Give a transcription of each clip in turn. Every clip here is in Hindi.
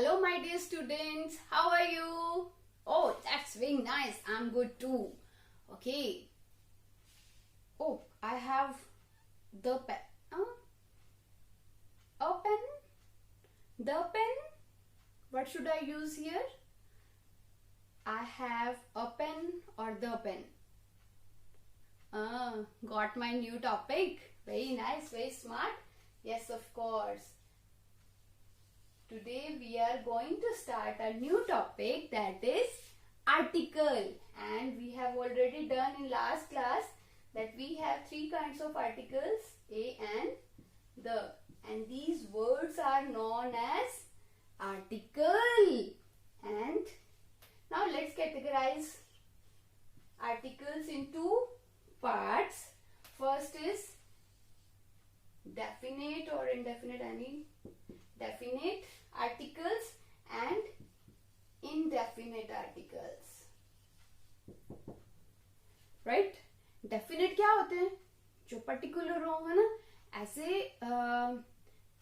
Hello my dear students, how are you? Oh, that's very nice. I'm good too. Okay. Oh, I have the pen. A pen? The pen? What should I use here? I have a pen or the pen. Got my new topic. Very nice, very smart. Yes, of course. Today we are going to start a new topic, that is article, and we have already done in last class that we have three kinds of articles, a and the, and these words are known as article. And now let's categorize articles into parts. First is definite or indefinite, any definite articles and indefinite articles. Right? Definite क्या होते हैं? जो particular होगा ना,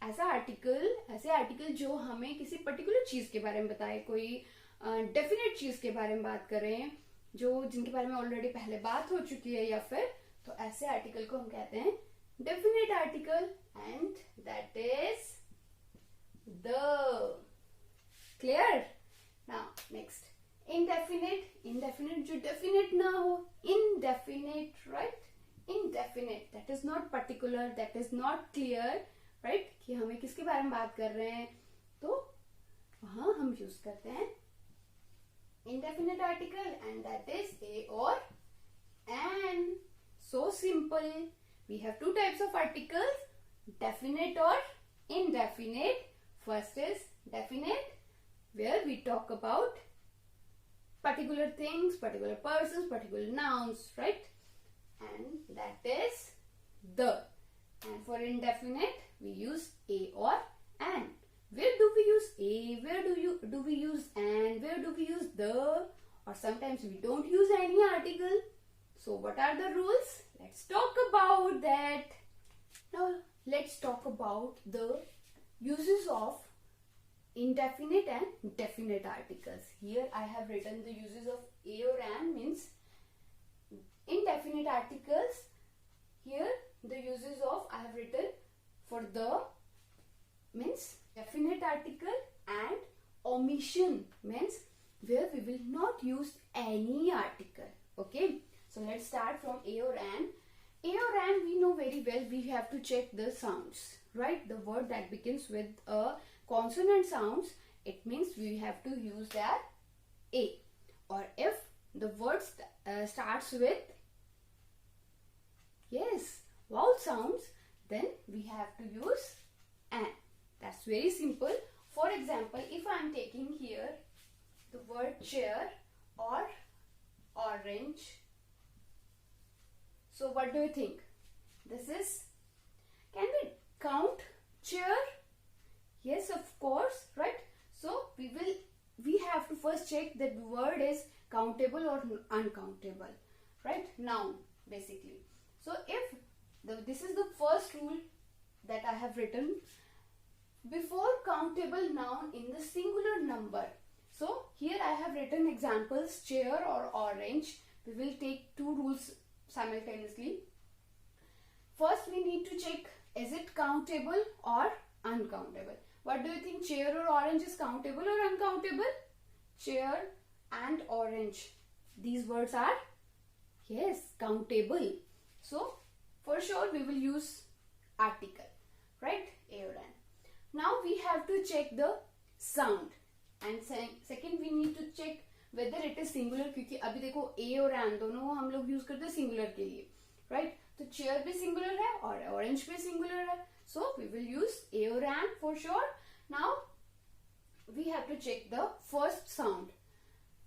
ऐसा आर्टिकल जो हमें किसी पर्टिकुलर चीज के बारे में बताए, कोई डेफिनेट चीज के बारे में बात करें, जो जिनके बारे में ऑलरेडी पहले बात हो चुकी है, या फिर तो ऐसे आर्टिकल को हम कहते हैं definite article, and that is the. Clear? Now next, indefinite जो definite ना हो, indefinite, right? Indefinite, that is not particular, that is not clear, right? कि हमें किसके बारे में बात कर रहे हैं, तो वहां हम यूज करते हैं indefinite article, and that is a or an. So simple. We have two types of articles, definite or indefinite. First is definite, where we talk about particular things, particular persons, particular nouns, right? And that is the. And for indefinite, we use a or an. Where do we use a? Where do we use an? Where do we use the? Or sometimes we don't use any article. So what are the rules? Let's talk about that. Now let's talk about the uses of indefinite and definite articles. Here I have written the uses of a or an, means indefinite articles. Here the uses of I have written for the means definite article, and omission means where we will not use any article. Okay, so let's start from a or an. A or an, we know very well, we have to check the sounds, right? The word that begins with a consonant sounds, it means we have to use that a. Or if the word starts with vowel sounds, then we have to use an. That's very simple. For example, if I am taking here the word chair or orange, so what do you think? This is, can we count chair? Yes, of course, right? So we have to first check that the word is countable or uncountable, right? Noun, basically. So if this is the first rule that I have written, before countable noun in the singular number. So here I have written examples, chair or orange. We will take two rules simultaneously. First we need to check, is it countable or uncountable? What do you think, chair or orange is countable or uncountable? Chair and orange, these words are, yes, countable. So for sure we will use article, right? A or an. Now we have to check the sound, and second we need to check whether it is singular, क्योंकि अभी देखो a और an दोनों हम लोग यूज करते हैं singular के लिए, right? तो chair भी singular है और orange भी singular है, so we will use a or an for sure. Now we have to check the first sound,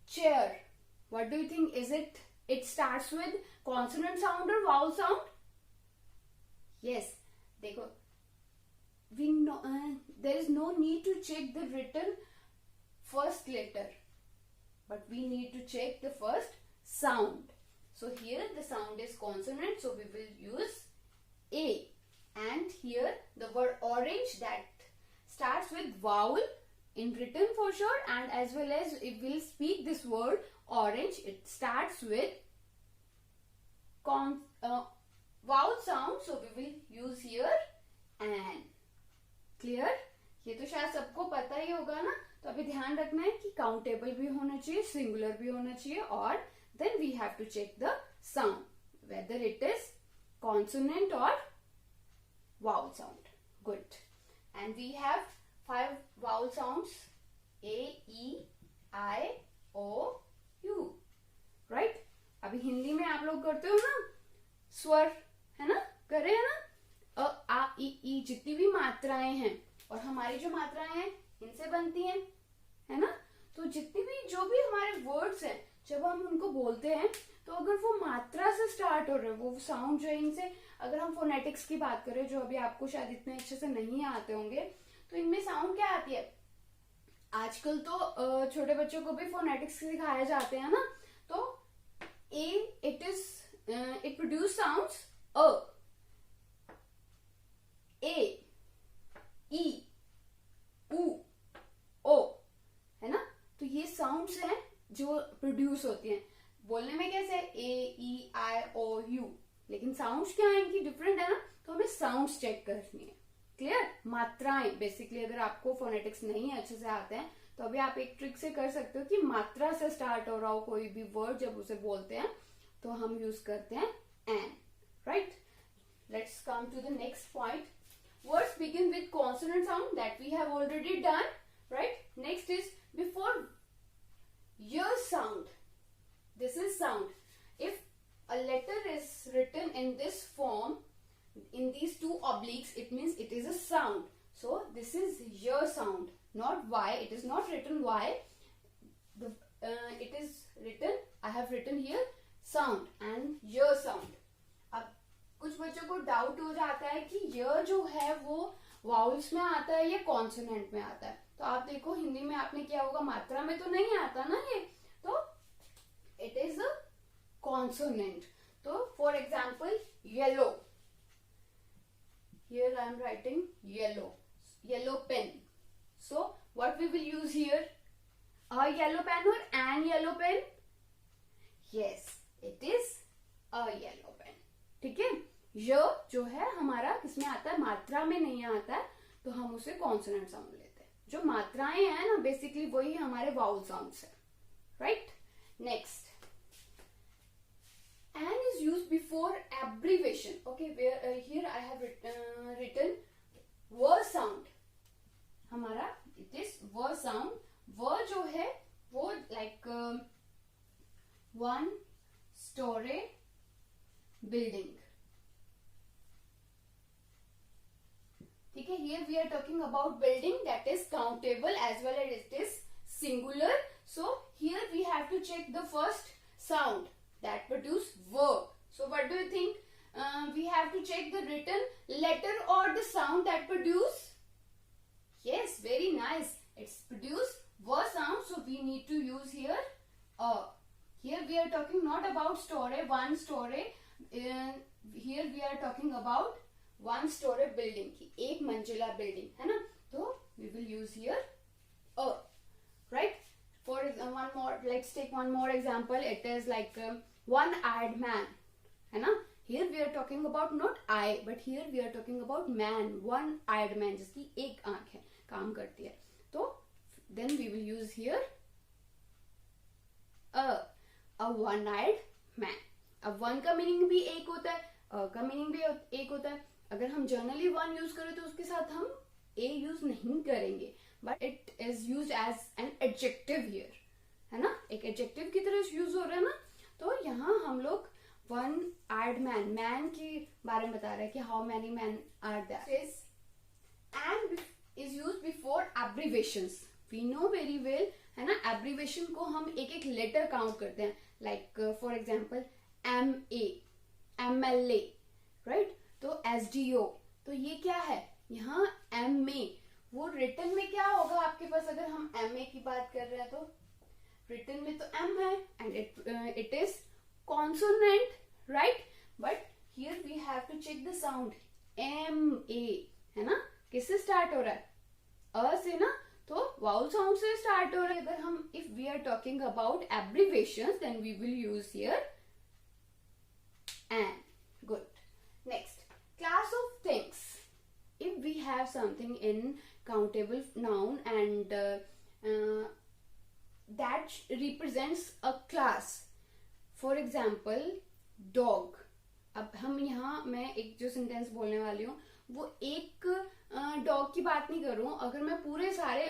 chair. What do you think? Is it starts with consonant sound or vowel sound? Yes, देखो, we know there is no need to check the written first letter, but we need to check the first sound. So here the sound is consonant, so we will use a. And here the word orange, that starts with vowel in written for sure, and as well as if we'll speak this word orange, it starts with vowel sound, so we will use here an. Clear? ये तो शायद सबको पता ही होगा ना. तो अभी ध्यान रखना है कि काउंटेबल भी होना चाहिए, सिंगुलर भी होना चाहिए, और then we have to check the sound whether it is consonant or vowel sound. Good. And we have 5 vowel sounds: A, E, I, O, U. Right? अभी हिंदी में आप लोग करते हो ना स्वर, है ना, कर रहे हैं ना. अ, आ, ई जितनी भी मात्राएं हैं, और हमारी जो मात्राएं हैं इनसे बनती हैं, है ना. तो जितनी भी जो भी हमारे वर्ड्स हैं, जब हम उनको बोलते हैं तो अगर वो मात्रा से स्टार्ट हो रहे हैं, वो साउंड जो है इनसे, अगर हम फोनेटिक्स की बात करें जो अभी आपको शायद इतने अच्छे से नहीं आते होंगे, तो इनमें साउंड क्या आती है. आजकल तो छोटे बच्चों को भी फोनेटिक्स सिखाए जाते हैं ना. तो ए इट प्रोड्यूस साउंड्स अ, ए, ई, उ, ओ, है ना. तो ये साउंड्स हैं जो प्रोड्यूस होती हैं. बोलने में कैसे ए, ई, आई, ओ, यू, लेकिन साउंड्स क्या है इनकी डिफरेंट है ना. तो हमें साउंड्स चेक करनी है. क्लियर? मात्राएं बेसिकली, अगर आपको फोनेटिक्स नहीं अच्छे से आते हैं तो अभी आप एक ट्रिक से कर सकते हो कि मात्रा से स्टार्ट हो रहा हो कोई भी वर्ड, जब उसे बोलते हैं तो हम यूज करते हैं an. Right? Let's come to the next point. Words begin with consonant sound, that we have already done. Right? Next is before your sound. This is sound. If a letter is written in this form, in these 2 obliques, it means it is a sound. So this is your sound, not Y. It is not written Y. It is written, I have written here sound and your sound. कुछ बच्चों को डाउट हो जाता है कि य जो है वो वाउल्स में आता है या कॉन्सोनेंट में आता है. तो आप देखो हिंदी में आपने क्या होगा, मात्रा में तो नहीं आता ना ये, तो इट इज अ कॉन्सोनेंट. तो for example yellow, here I am writing yellow, yellow pen. So what we will use here, a yellow pen और an yellow pen. Yes, it is a yellow pen. ठीक है. य जो है हमारा किसमें आता है, मात्रा में नहीं आता है, तो हम उसे कॉन्सोनेंट साउंड लेते हैं. जो मात्राएं हैं ना बेसिकली वही हमारे वाउल साउंड्स है. Right? Next, an is used before abbreviation. Okay, here I have written व साउंड. हमारा इट इज व साउंड. व जो है वो लाइक 1 story building. ठीक है. Here we are talking about building, that is countable as well as it is singular. So here we have to check the first sound that produce verb. So what do you think? We have to check the written letter or the sound that produce. Yes, very nice. It's produce verb sound. So we need to use here a. Here we are talking not about story, 1 story. Here we are talking about 1 story building, की 1 मंजिला बिल्डिंग, है ना. तो we will use here a. Right? For one more, let's take one more example. It is like 1-eyed man, है ना. Here we are talking about not eye, but here we are talking about man, 1-eyed man, जिसकी 1 आंख है, काम करती है. तो then we will use here a 1-eyed man. अब 1 का मीनिंग भी 1 होता है, अ का मीनिंग भी 1 होता है. अगर हम जनरली 1 यूज करें तो उसके साथ हम ए यूज नहीं करेंगे, but it is use as an adjective here, है ना. एक एडजेक्टिव की तरह यूज हो रहा है ना. तो यहाँ हम लोग 1-eyed man, मैन के बारे में बता रहे हैं कि how many men are there. And is use before abbreviations. We know very well, है ना. एब्रीवेशन को हम एक एक लेटर काउंट करते हैं, like for example MA, MLA, right. तो SDO. तो ये क्या है, यहाँ MA, वो रिटन में क्या होगा आपके पास, अगर हम MA की बात कर रहे हैं तो रिटन में तो M है and it is consonant, right. But here we have to check the sound MA, है ना. किससे स्टार्ट हो रहा है, अ से ना. तो वाउल साउंड से स्टार्ट हो रहा है. अगर हम if we are talking about abbreviations then we will use here and. Good. Next, class of things. If we have something in countable noun and that represents a class. For example, dog. अब हम यहाँ मैं एक जो सेंटेंस बोलने वाली हूँ वो एक डॉग की बात नहीं कर रही हूँ. अगर मैं पूरे सारे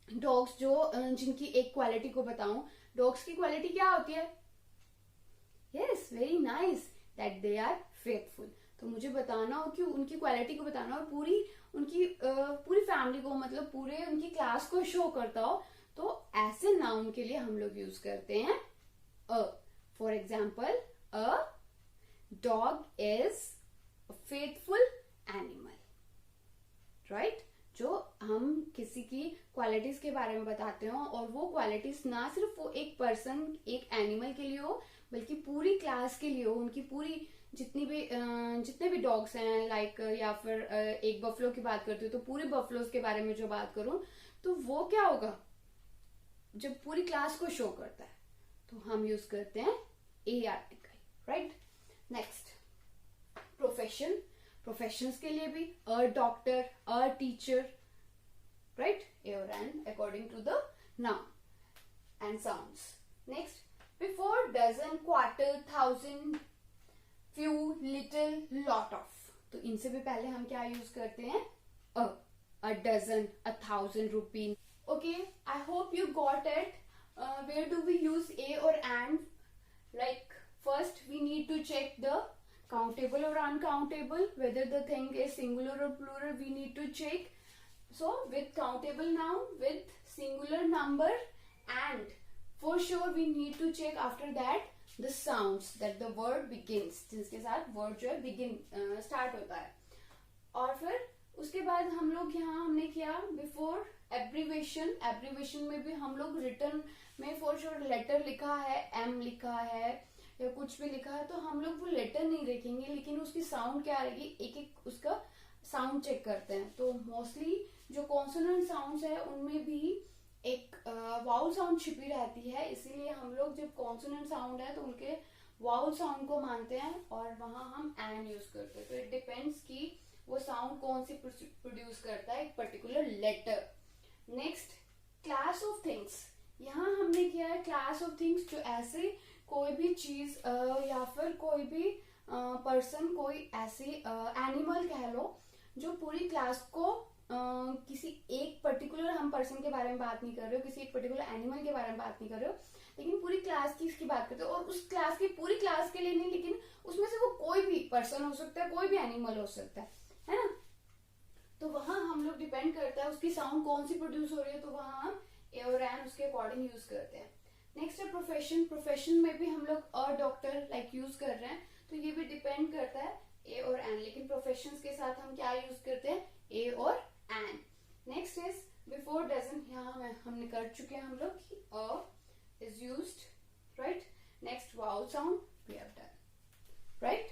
डॉग्स जो जिनकी एक क्वालिटी को बताऊं, डॉग्स की क्वालिटी क्या होती है? Yes, very nice, that they are faithful. तो मुझे बताना हो कि उनकी क्वालिटी को बताना और पूरी उनकी पूरी फैमिली को मतलब पूरे उनकी क्लास को शो करता हो, तो ऐसे नाउन के लिए हम लोग यूज करते हैं a. For example, a dog is a faithful animal. Right? जो हम किसी की क्वालिटीज के बारे में बताते हो और वो क्वालिटीज ना सिर्फ वो एक पर्सन एक एनिमल के लिए हो बल्कि पूरी क्लास के लिए हो. उनकी पूरी जितने भी डॉग्स हैं लाइक या फिर एक बफलो की बात करती हूँ तो पूरे बफलोज के बारे में जो बात करूं तो वो क्या होगा जब पूरी क्लास को शो करता है. तो हम यूज करते हैं a article. Right? Next, profession. Professions के लिए भी a doctor, a teacher. Right? A और an according to the noun and sounds. Next, before, dozen, quarter, thousand, few, little, lot of. तो इनसे भी पहले हम क्या यूज करते हैं? a dozen, 1,000 rupee. Okay, I hope you got it. Where do we use a or and? Like first we need to check the countable or uncountable, whether the thing is singular or plural. We need to check. So with countable noun, with singular number, and for sure we need to check after that the sounds that the word begins, जिसके साथ word जो है begin start होता है. और फिर उसके बाद हम लोग यहाँ हमने किया before abbreviation. abbreviation में भी हम लोग written में for sure letter लिखा है, m लिखा है या कुछ भी लिखा है तो हम लोग वो लेटर नहीं लिखेंगे लेकिन उसकी साउंड क्या रहेगी एक एक उसका साउंड चेक करते हैं. तो मोस्टली जो कॉन्सोनेंट साउंड्स है उनमें भी एक वाउल साउंड छिपी रहती है, इसीलिए हम लोग जब कॉन्सोनेंट साउंड है तो उनके वाउल साउंड को मानते हैं और वहां हम एन यूज करते हैं. तो इट डिपेंड्स कि वो साउंड कौन सी प्रोड्यूस करता है एक particular letter. Next, class of things. यहाँ हमने किया है क्लास ऑफ थिंग्स जो ऐसे कोई भी चीज या फिर कोई भी पर्सन कोई ऐसी एनिमल कह लो जो पूरी क्लास को किसी एक पर्टिकुलर हम पर्सन के बारे में बात नहीं कर रहे हो, किसी एक पर्टिकुलर एनिमल के बारे में बात नहीं कर रहे हो लेकिन पूरी क्लास की इसकी बात करते हो और उस क्लास की पूरी क्लास के लिए नहीं लेकिन उसमें से वो कोई भी पर्सन हो सकता है, कोई भी एनिमल हो सकता है ना. तो वहां हम लोग डिपेंड करता है उसकी साउंड कौन सी प्रोड्यूस हो रही है तो वहां हम ए और एन उसके अकॉर्डिंग यूज करते हैं. नेक्स्ट है प्रोफेशन. प्रोफेशन में भी हम लोग अ डॉक्टर लाइक यूज कर रहे हैं तो ये भी डिपेंड करता है ए और एन, लेकिन प्रोफेशन के साथ हम क्या यूज करते हैं ए और an. Next is before dozen. यहाँ हमने कर चुके हैं हम लोग कि a is used. Right? Next, vowel sound we have done. Right?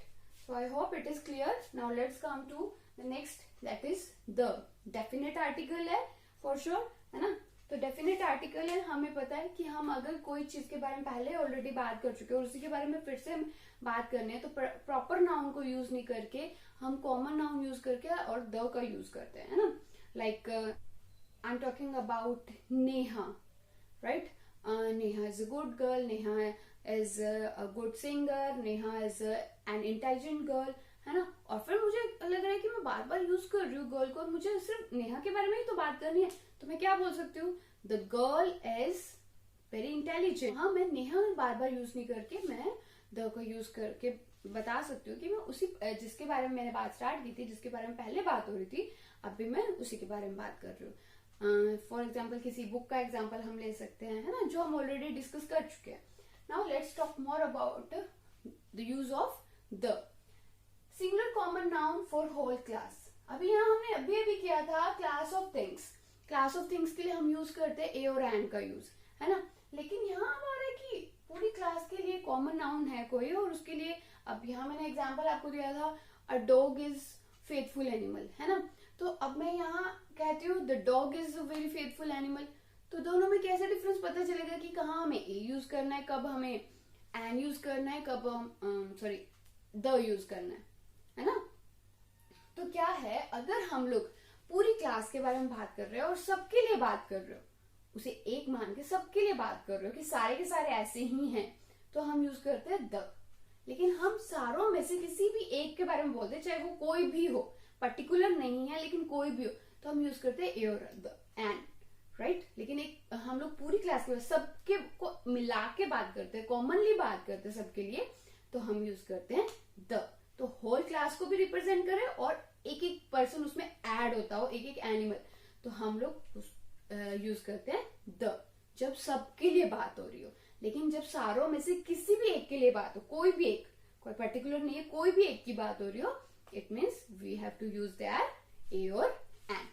So I hope it is clear. Now let's come to the next, that is the definite article है फॉर श्योर, है ना. तो डेफिनेट आर्टिकल है, हमें पता है कि हम अगर कोई चीज के बारे में पहले ऑलरेडी बात कर चुके हैं और उसी के बारे में फिर से बात करनी है तो प्रॉपर नाउन को यूज नहीं करके हम कॉमन नाउन यूज करके और द का यूज करते हैं, है ना. Like I am talking about Neha. Right? Neha is a good girl, Neha is a good singer, Neha is an intelligent girl, है ना. और फिर मुझे लग रहा है कि मैं बार बार यूज कर रही हूँ गर्ल को और मुझे सिर्फ नेहा के बारे में ही तो बात करनी है तो मैं क्या बोल सकती हूँ? The girl is very intelligent. हाँ, मैं नेहा बार बार यूज नहीं करके मैं द को यूज करके बता सकती हूँ कि मैं उसी जिसके बारे में मैंने बात स्टार्ट की थी, जिसके बारे में पहले बात हो रही थी, अभी मैं उसी के बारे में बात कर रही हूँ. फॉर एग्जाम्पल किसी बुक का एग्जाम्पल हम ले सकते हैं, है ना, जो हम ऑलरेडी डिस्कस कर चुके हैं. Now let's talk more about the use of the. Singular common noun for whole class. अभी यहाँ हमने अभी किया था class of things. Class of things के लिए हम यूज करते हैं ए और एंड का यूज, है ना. लेकिन यहाँ हमारा है कि पूरी क्लास के लिए कॉमन नाउन है कोई और उसके लिए अब यहाँ मैंने एग्जांपल आपको दिया था अ डॉग इज फेथफुल एनिमल, है ना. तो अब मैं यहाँ कहती हूँ the dog is a very faithful animal, तो दोनों में कैसे डिफरेंस पता चलेगा कि कहाँ हमें ए यूज करना है, कब हमें एन यूज करना है, कब हम सॉरी द यूज करना है ना। तो क्या है, अगर हम लोग पूरी क्लास के बारे में बात कर रहे हो और सबके लिए बात कर रहे हो, उसे एक मान के सबके लिए बात कर रहे हो कि सारे के सारे ऐसे ही हैं, तो हम यूज करते हैं द। लेकिन हम सारों में से किसी भी एक के बारे में बोलते हैं, चाहे वो कोई भी हो, पर्टिकुलर नहीं है लेकिन कोई भी हो, तो हम यूज करते हैं ए और द, एंड, राइट। लेकिन एक हम लोग पूरी क्लास के सबके को मिला के बात करते हैं, कॉमनली बात करते हैं सबके लिए, तो हम यूज करते हैं द। तो होल क्लास को भी रिप्रेजेंट करें और एक एक पर्सन उसमें ऐड होता हो, एक एक एनिमल, तो हम लोग यूज करते हैं द जब सबके लिए बात हो रही हो। लेकिन जब सारों में से किसी भी एक के लिए बात हो, कोई भी एक, कोई पर्टिकुलर नहीं है, कोई भी एक की बात हो रही हो, it means we have to use that a और an.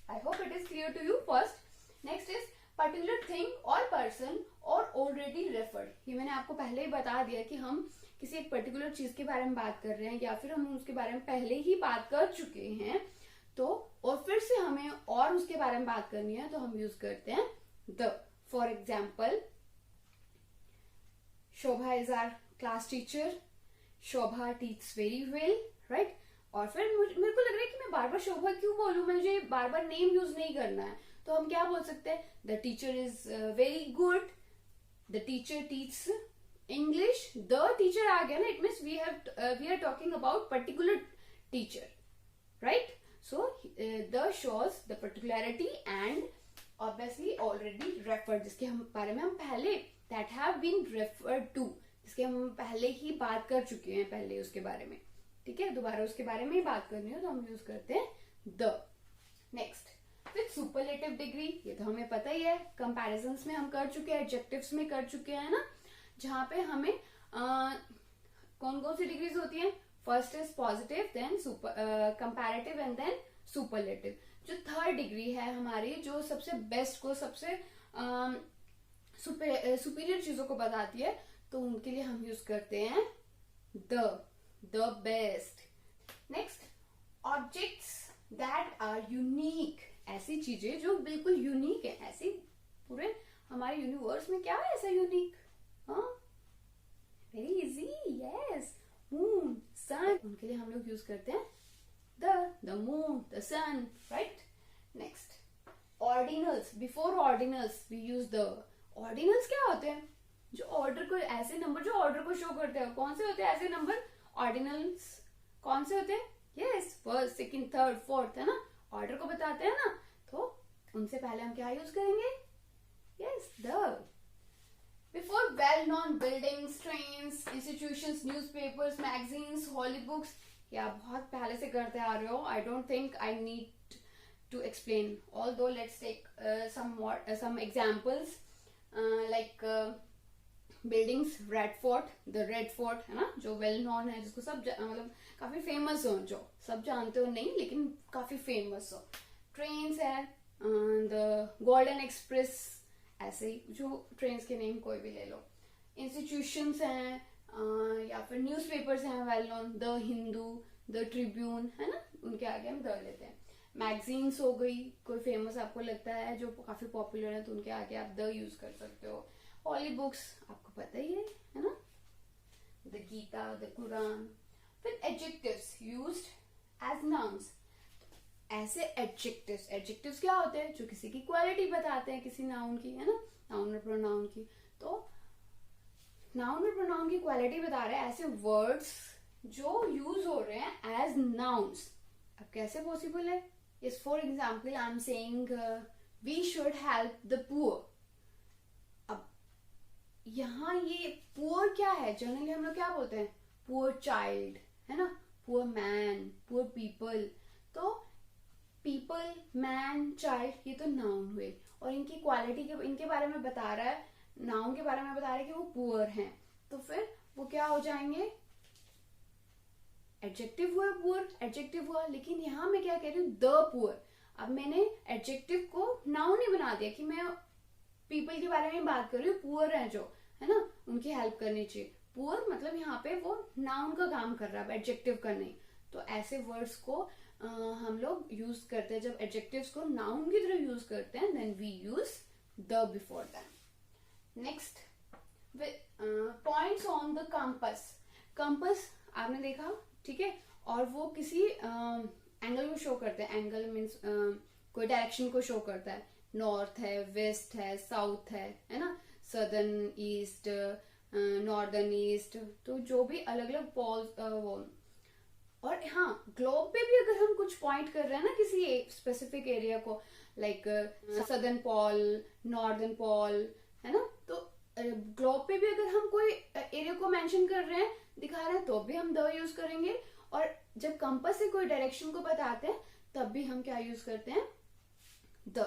I hope it is clear to you. First next is particular thing और पर्सन और ऑलरेडी रेफर्ड। ये मैंने आपको पहले ही बता दिया कि हम किसी एक पर्टिकुलर चीज के बारे में बात कर रहे हैं या फिर हम उसके बारे में पहले ही बात कर चुके हैं, तो और फिर से हमें और उसके बारे में बात करनी है, तो हम यूज करते हैं the. For example, Shobha is our class teacher, Shobha teach very well, right. और फिर मेरे को लग रहा है कि मैं बार बार शोभा क्यों बोलूं, मुझे बार बार नेम यूज नहीं करना है, तो हम क्या बोल सकते हैं, the teacher is very good, the teacher teach English, the teacher आ गया ना, it means we are talking about particular teacher, right. So the shows the particularity and obviously already referred, जिसके हम बारे में हम पहले that have been referred to, जिसके हम पहले ही बात कर चुके हैं पहले उसके बारे में, ठीक है। दोबारा उसके बारे में ही बात करनी हो तो हम यूज करते हैं the. Next with superlative degree, ये तो हमें पता ही है, कंपैरिजंस में हम कर चुके हैं, एडजेक्टिव्स में कर चुके हैं ना, जहां पे हमें कौन कौन सी डिग्रीज होती हैं, first is positive, then comparative and then superlative. जो थर्ड डिग्री है हमारी, जो सबसे बेस्ट को, सबसे सुपीरियर चीजों को बताती है, तो उनके लिए हम यूज करते हैं the best. Next, objects that are unique, ऐसी चीजें जो बिल्कुल यूनिक है, ऐसी पूरे हमारे यूनिवर्स में क्या है ऐसा यूनिक, हाँ, very easy, yes, moon, sun, उनके लिए हम लोग यूज करते हैं the moon, the sun, right. Next, ordinals, before ordinals we use the. Ordinals क्या होते हैं, जो ऑर्डर को, ऐसे नंबर जो ऑर्डर को शो करते हैं, कौन से होते हैं ऐसे नंबर, ऑर्डिनल्स कौन से होते हैं, yes, first, second, third, fourth, है ना, ऑर्डर को बताते हैं ना, तो उनसे पहले हम क्या यूज करेंगे, yes, the. Before well-known buildings, trains, institutions, newspapers, magazines, holy books, ये आप बहुत पहले से करते आ रहे हो, I don't think I need to explain. Although let's take some examples, like buildings, Red Fort, the Red Fort है ना, जो well known है, जिसको सब मतलब काफी famous हो, जो सब जानते हो नहीं लेकिन काफी famous हो। Trains है, the Golden Express, ऐसे ही जो ट्रेन्स के नेम कोई भी ले लो। इंस्टीट्यूशंस हैं या फिर न्यूज़पेपर्स हैं well known, the Hindu, the Tribune, है ना, उनके आगे हम द लेते हैं। मैगजीन्स हो गई, कोई फेमस आपको लगता है जो काफी पॉपुलर है, तो उनके आगे आप द यूज कर सकते हो। हॉली बुक्स आपको पता ही है ना, द गीता, द कुरान। फिर एडजेक्टिव्स यूज्ड एज नाउन्स, ऐसे एडजेक्टिव्स क्या होते हैं, जो किसी की क्वालिटी बताते हैं, किसी नाउन की, है ना, नाउन और प्रोनाउन की। तो नाउन और प्रोनाउन की क्वालिटी बता रहे हैं ऐसे वर्ड्स जो यूज हो रहे हैं एज नाउन्स। अब कैसे पॉसिबल है, इस for example I am saying we should help the poor. अब यहाँ ये पुअर क्या है, जनरली हम लोग क्या बोलते हैं, पुअर चाइल्ड, है ना, पुअर मैन, पुअर पीपल। तो पीपल, मैन, चाइल्ड, ये तो नाउन हुए, और इनकी क्वालिटी के, इनके बारे में बता रहा है, नाउन के बारे में बता रहा है कि वो पुअर हैं, तो फिर वो क्या हो जाएंगे, एडजेक्टिव हुआ, पुअर एडजेक्टिव हुआ। लेकिन यहाँ मैं क्या कह रही हूँ, द पुअर। अब मैंने एडजेक्टिव को नाउन ही बना दिया कि मैं पीपल के बारे में बात कर रही हूँ, पुअर है जो, है ना, उनकी हेल्प करनी चाहिए। पुअर मतलब यहाँ पे वो नाउन का काम कर रहा है, एडजेक्टिव का नहीं। तो ऐसे वर्ड्स को हम लोग यूज करते हैं, जब एडजेक्टिव्स को नाउन की तरह यूज करते हैं, then we use the before them. Next, points on the compass. Compass आपने देखा, ठीक है, और वो किसी एंगल को शो करते हैं. एंगल मीन्स कोई डायरेक्शन को शो करता है. नॉर्थ है, वेस्ट है, साउथ है ना, सदर्न, ईस्ट, नॉर्दर्न, ईस्ट. तो जो भी अलग अलग पोल्स वो. और हाँ, ग्लोब पे भी अगर हम कुछ पॉइंट कर रहे हैं ना किसी स्पेसिफिक एरिया को, लाइक सदर्न पोल, नॉर्दर्न पोल, है ना, तो ग्लोब पे भी अगर हम कोई एरिया को मेंशन कर रहे हैं, दिखा रहे हैं, तो भी हम द यूज करेंगे. और जब कंपास से कोई डायरेक्शन को बताते हैं तब भी हम क्या यूज करते हैं, the.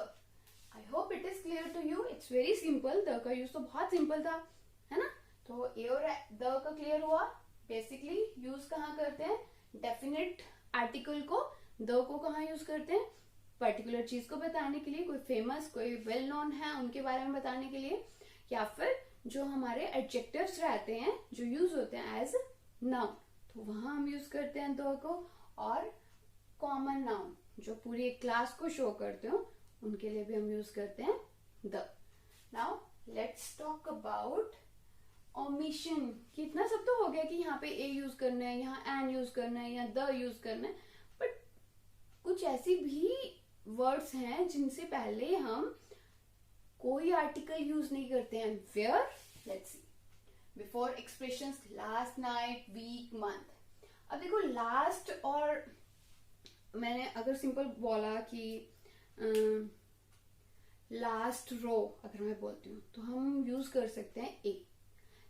I hope it is clear to you. It's very simple. The का यूज तो बहुत सिंपल था, है ना. तो ए और द का क्लियर हुआ. बेसिकली यूज कहाँ करते हैं, डेफिनेट आर्टिकल को, द को कहाँ यूज करते हैं, पर्टिकुलर चीज को बताने के लिए, कोई फेमस, कोई वेल नोन है उनके बारे में बताने के लिए, या फिर जो हमारे एडजेक्टिव्स रहते हैं जो यूज होते हैं एज नाउन, तो वहां हम यूज करते हैं द को. और कॉमन नाउन जो पूरी एक क्लास को शो करते हो, उनके लिए भी हम यूज करते हैं the. Now let's talk about omission. कितना सब तो हो गया कि यहाँ पे ए यूज करना है, यहाँ एन यूज करना है, या द यूज करना है, बट कुछ ऐसी भी वर्ड्स हैं जिनसे पहले हम कोई आर्टिकल यूज नहीं करते हैं. Where, let's see. Before expressions last night, week, month. अब देखो, लास्ट और मैंने अगर सिंपल बोला कि लास्ट रो अगर मैं बोलती हूँ तो हम यूज कर सकते हैं ए.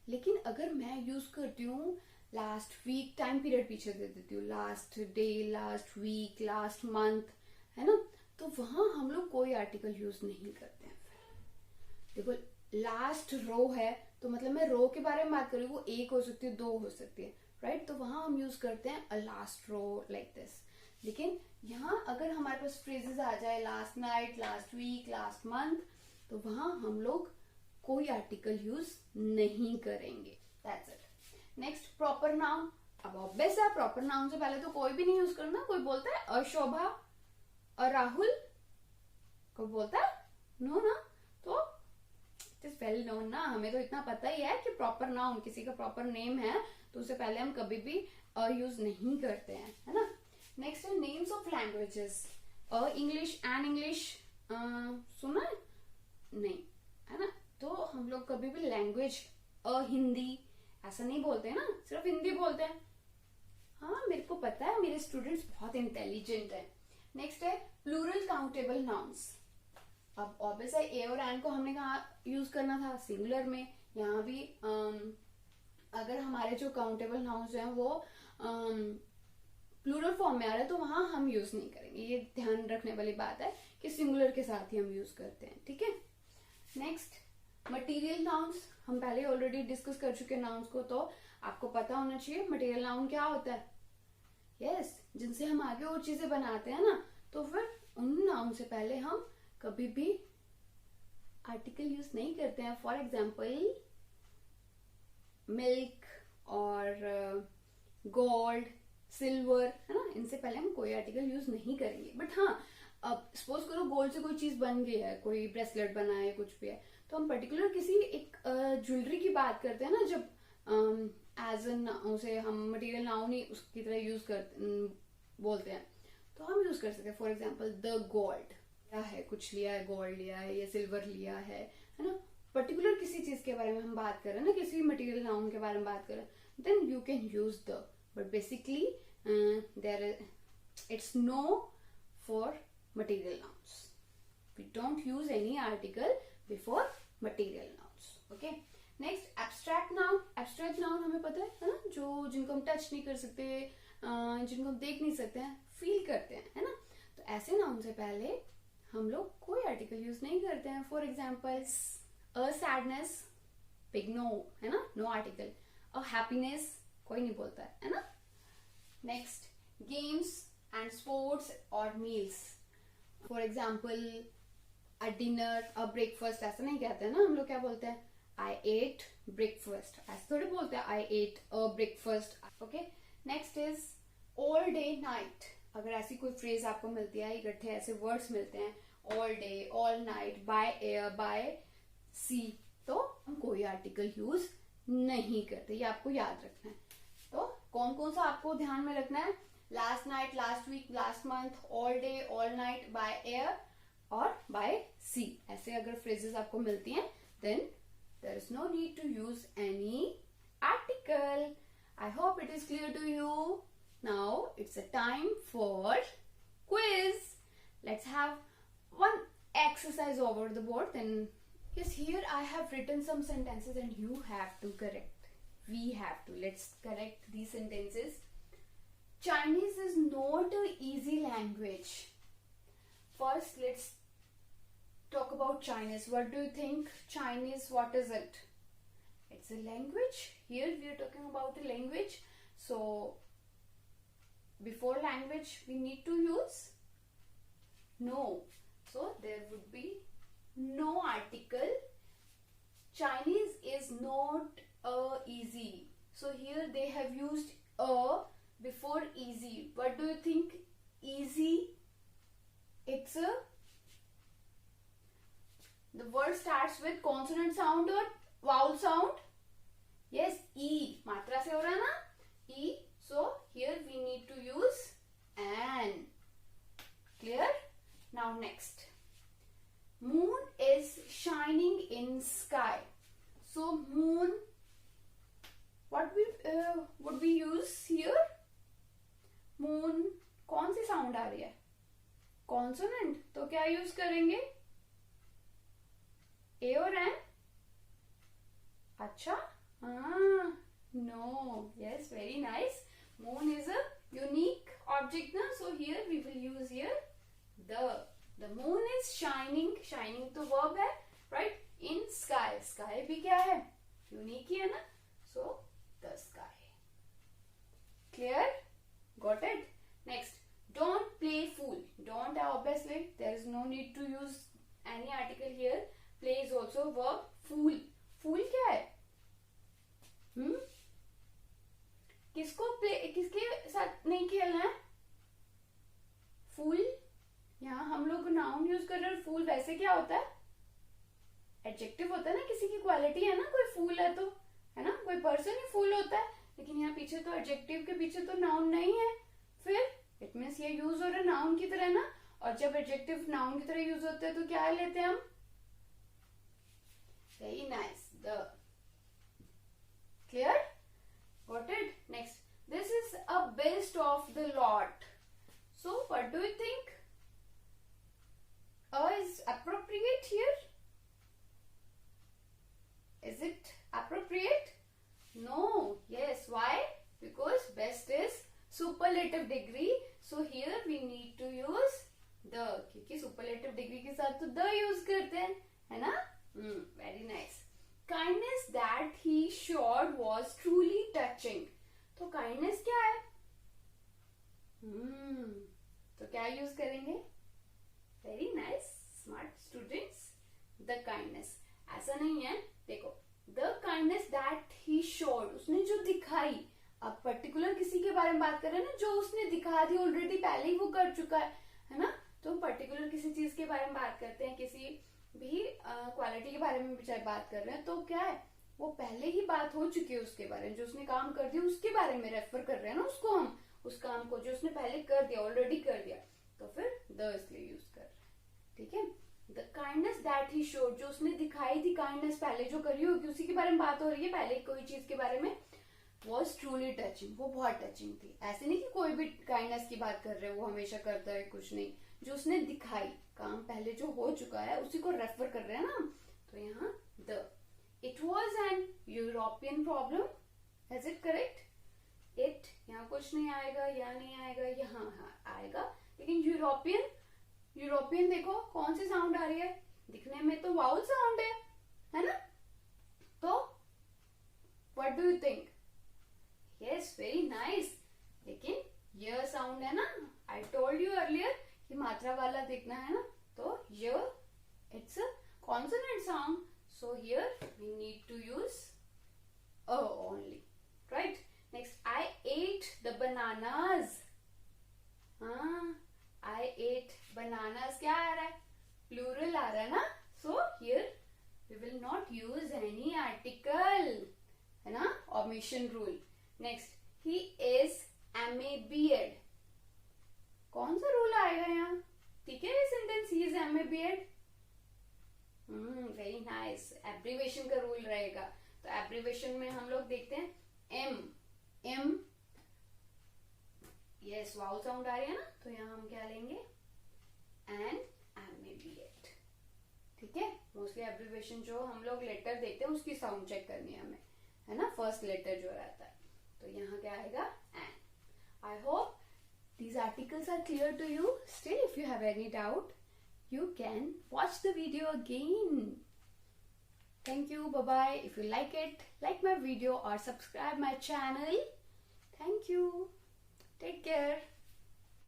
लेकिन अगर मैं यूज करती हूँ लास्ट वीक, टाइम पीरियड पीछे दे देती हूँ, last day, last week, last month, है ना, तो वहां हम लोग कोई आर्टिकल यूज नहीं करते हैं. देखो, लास्ट रो है तो मतलब मैं रो के बारे में बात कर रही हूँ, वो एक हो सकती है, दो हो सकती है, राइट. तो वहां हम यूज करते हैं a last row, like this. लेकिन यहाँ अगर हमारे पास फ्रेजेस आ जाए last night, last week, last month, तो वहां हम लोग कोई आर्टिकल यूज नहीं करेंगे. That's it. Next, proper noun. अब ऑब्वियस है, प्रॉपर नाउन से पहले तो कोई भी नहीं यूज करना. कोई बोलता है अशोभा, राहुल, कोई बोलता है नो ना, तो इट इज वेल नोन ना, हमें तो इतना पता ही है कि प्रॉपर नाउन, किसी का प्रॉपर नेम है तो उससे पहले हम कभी भी यूज नहीं करते हैं, है ना. नेक्स्ट है names of languages. English and English सुना है नहीं, है ना. तो हम लोग कभी भी लैंग्वेज, हिंदी ऐसा नहीं बोलते हैं ना, सिर्फ हिंदी बोलते हैं. हाँ, मेरे को पता है, मेरे स्टूडेंट्स बहुत इंटेलिजेंट है. नेक्स्ट है प्लूरल काउंटेबल नाउन्स. अब ऑब्वियस है, ए और एन को हमने कहा यूज करना था सिंगुलर में. यहाँ भी अगर हमारे जो काउंटेबल नाउन्स हैं वो प्लूरल फॉर्म में आ रहा है तो वहां हम यूज नहीं करेंगे. ये ध्यान रखने वाली बात है कि सिंगुलर के साथ ही हम यूज करते हैं, ठीक है. Next, material nouns. हम पहले ऑलरेडी डिस्कस कर चुके नाउन्स को, तो आपको पता होना चाहिए मटेरियल नाउन क्या होता है. यस, जिनसे हम आगे और चीजें बनाते हैं ना, तो फिर उन नाउन से पहले हम कभी भी आर्टिकल यूज नहीं करते हैं. फॉर एग्जाम्पल मिल्क और गोल्ड, सिल्वर, है ना, इनसे पहले हम कोई आर्टिकल यूज नहीं करेंगे. बट हाँ, अब सपोज करो गोल्ड से कोई चीज बन गई है, कोई ब्रेसलेट बना है, कुछ भी है, तो हम पर्टिकुलर किसी एक ज्वेलरी की बात करते हैं ना, जब एज एन उसे हम मटेरियल नाउन ही उसकी तरह यूज करते बोलते हैं, तो हम यूज कर सकते हैं. फॉर एग्जाम्पल द गोल्ड, क्या है, कुछ लिया है, गोल्ड लिया है या सिल्वर लिया है ना. पर्टिकुलर किसी चीज के बारे में हम बात कर रहे हैं ना, किसी मटेरियल नाउन के बारे में बात कर रहे हैं, then you can use the. But basically it's no for material nouns. We don't use any article before material nouns. Okay. Next, abstract noun. Abstract noun हमें पता है ना, जो जिनको हम टच नहीं कर सकते, जिनको हम देख नहीं सकते हैं, फील करते हैं, है ना. तो ऐसे नाउन से पहले हम लोग कोई आर्टिकल यूज नहीं करते हैं. For example a sadness, big no, है ना, नो आर्टिकल. अ हैप्पीनेस कोई नहीं बोलता है ना. नेक्स्ट, गेम्स एंड स्पोर्ट्स और meals. For example a dinner, a breakfast, ऐसा नहीं कहते हैं ना, हम लोग क्या बोलते हैं, आई एट ब्रेकफास्ट. ऐसे थोड़ी बोलते हैं I ate a breakfast. Okay. Next is all day night. अगर ऐसी कोई फ्रेज आपको मिलती है, इकट्ठे ऐसे वर्ड्स मिलते हैं, all day, all night, by air, by sea, तो हम कोई आर्टिकल यूज नहीं करते, ये आपको याद रखना है। तो कौन कौन सा आपको ध्यान में रखना है? Last night, last week, last month, all day, all night, by air और बाय सी, ऐसे अगर फ्रेजेस आपको मिलती हैं, then there is no need to use any article. I hope it is clear to you. Now it's a time for quiz. Let's have one exercise over the board. Then yes, here I have written some sentences and you have to correct. We have to. Let's correct these sentences. Chinese is not an easy language. First, let's talk about Chinese. What do you think? Chinese, what is it? It's a language. Here we are talking about a language. So before language we need to use no. So there would be no article. Chinese is not easy. So here they have used a before easy. What do you think? Easy. It's a the word starts with consonant sound or vowel sound? Yes, E. मात्रा से हो रहा है ना? E. So here we need to use an. Clear? Now next. Moon is shining in sky. So moon. What would we use here? Moon. कौन सी sound आ रही है? Consonant. तो क्या use करेंगे? A or N? अच्छा, no. Yes, very nice. Moon is a unique object, na? So here we will use here the moon is shining. Shining तो verb है, right? In sky. Sky भी क्या है? Unique ही है ना? So the sky. Clear? Got it? Next. Don't play fool. Don't, obviously there is no need to use any article here. Play is also verb. Fool. Fool क्या है? किसके साथ नहीं खेलना है? फूल, यहाँ हम लोग नाउन यूज कर रहे हैं। फूल वैसे क्या होता है? एडजेक्टिव होता है ना, किसी की क्वालिटी है ना, कोई फूल है तो, है ना, कोई पर्सन ही फूल होता है। लेकिन यहाँ पीछे तो एडजेक्टिव के पीछे तो नाउन नहीं है, फिर इट मीन्स ये यूज हो रहा है नाउन की तरह ना। और जब एडजेक्टिव नाउन की तरह यूज होता है तो क्या लेते हैं हम? Very nice. The. Clear? Got it? Next. This is a best of the lot. So what do you think? Is appropriate here? Is it appropriate? No. Yes. Why? Because best is superlative degree. So here we need to use the. क्योंकि superlative degree के साथ तो the use करते हैं, है ना? Very nice. Kindness that he showed was truly touching. तो kindness क्या है? तो क्या यूज करेंगे? Very nice, smart students. The kindness. ऐसा नहीं है, देखो, the kindness that he showed, उसने जो दिखाई, अब पर्टिकुलर किसी के बारे में बात कर रहे हैं ना, जो उसने दिखा दी ऑलरेडी, पहले ही वो कर चुका है ना? तो पर्टिकुलर किसी चीज के बारे में बात करते हैं, किसी भी क्वालिटी के बारे में भी बात कर रहे हैं, तो क्या है, वो पहले ही बात हो चुकी है उसके बारे में, जो उसने काम कर दिया उसके बारे में रेफर कर रहे हैं ना उसको, हम उस काम को जो उसने पहले कर दिया, ऑलरेडी कर दिया, तो फिर द इसलिए यूज कर रहे हैं। ठीक है? The kindness that he showed, जो उसने दिखाई थी काइंडनेस पहले जो करी होगी, उसी के बारे में बात हो रही है, पहले कोई चीज के बारे में, वॉज ट्रूली टचिंग, वो बहुत टचिंग थी। ऐसे नहीं कि कोई भी काइंडनेस की बात कर रहे हो वो हमेशा करता है, कुछ नहीं, जो उसने दिखाई, काम पहले जो हो चुका है उसी को रेफर कर रहे हैं ना, तो यहाँ the. It was an European problem, is it correct? It यहाँ कुछ नहीं आएगा, यहाँ नहीं आएगा, यहाँ आएगा, लेकिन यूरोपियन, यूरोपियन देखो कौन सी साउंड आ रही है, दिखने में तो वाउल साउंड है ना? तो what do you think? Yes, very nice, लेकिन य साउंड है ना, आई टोल्ड यू अर्लियर कि मात्रा वाला दिखना है ना, तो य it's a consonant sound, so here we need to use a only, right? Next, I ate the bananas. हाँ, I ate bananas क्या आ रहा है? Plural आ रहा है ना? So here we will not use any article, है ना? Omission rule. Next, he is amoebiad. कौन सा रूल आएगा यहाँ? ठीक है ये sentence, he is amoebiad. Very nice. Abbreviation का रूल रहेगा. तो एब्रीवेशन में हम लोग देखते हैं एम यस वाउल साउंड आ रही है ना, तो यहाँ हम क्या लेंगे? एन एमेबिएट. ठीक है, मोस्टली एब्रीवेशन जो हम लोग लेटर देते हैं उसकी साउंड चेक करनी है हमें, है ना, फर्स्ट लेटर जो रहता है. तो यहाँ क्या आएगा? An. I hope these articles are clear to you. Still, if you have any doubt, you can watch the video again. Thank you. Bye bye. If you like it, like my video or subscribe my channel. Thank you. Take care.